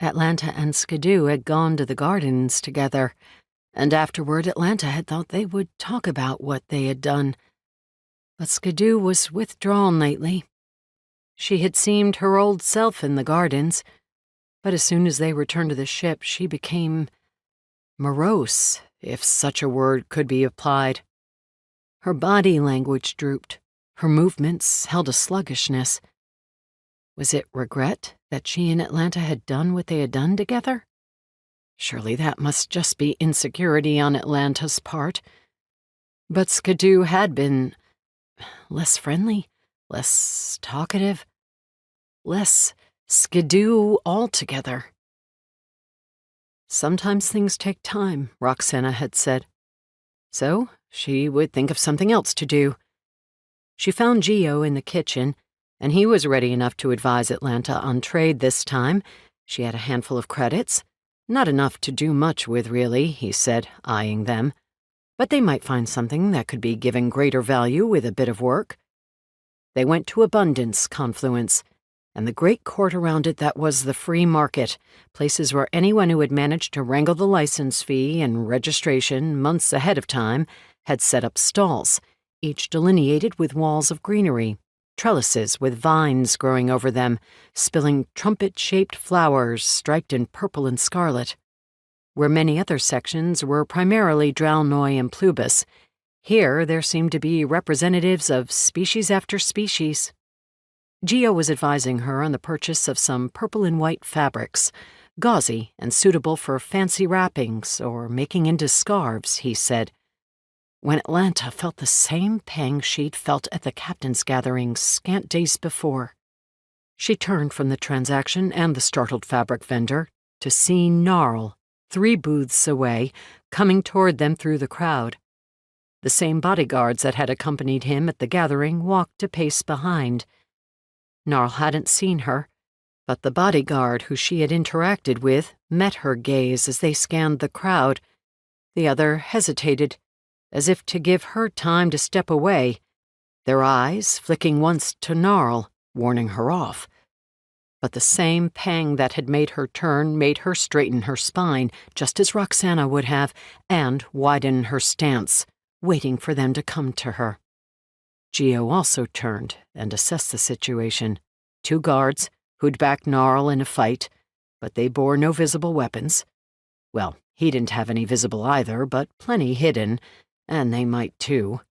Atlanta and Skidoo had gone to the gardens together, and afterward Atlanta had thought they would talk about what they had done. But Skidoo was withdrawn lately. She had seemed her old self in the gardens, but as soon as they returned to the ship, she became morose, if such a word could be applied. Her body language drooped. Her movements held a sluggishness. Was it regret that she and Atlanta had done what they had done together? Surely that must just be insecurity on Atlanta's part. But Skidoo had been less friendly, less talkative, less Skidoo altogether. Sometimes things take time, Roxana had said. So she would think of something else to do. She found Geo in the kitchen, and he was ready enough to advise Atlanta on trade this time. She had a handful of credits. Not enough to do much with, really, he said, eyeing them. But they might find something that could be given greater value with a bit of work. They went to Abundance Confluence, and the great court around it that was the free market, places where anyone who had managed to wrangle the license fee and registration months ahead of time had set up stalls, each delineated with walls of greenery, trellises with vines growing over them, spilling trumpet-shaped flowers striped in purple and scarlet. Where many other sections were primarily Drownoi and Plubus, here there seemed to be representatives of species after species. Geo was advising her on the purchase of some purple and white fabrics, gauzy and suitable for fancy wrappings or making into scarves, he said, when Atlanta felt the same pang she'd felt at the captain's gathering scant days before. She turned from the transaction and the startled fabric vendor to see Gnarl, 3 booths away, coming toward them through the crowd. The same bodyguards that had accompanied him at the gathering walked a pace behind. Gnarl hadn't seen her, but the bodyguard who she had interacted with met her gaze as they scanned the crowd. The other hesitated, as if to give her time to step away, their eyes flicking once to Gnarl, warning her off. But the same pang that had made her turn made her straighten her spine, just as Roxana would have, and widen her stance, waiting for them to come to her. Geo also turned and assessed the situation. 2 guards, who'd backed Gnarl in a fight, but they bore no visible weapons. Well, he didn't have any visible either, but plenty hidden, and they might too.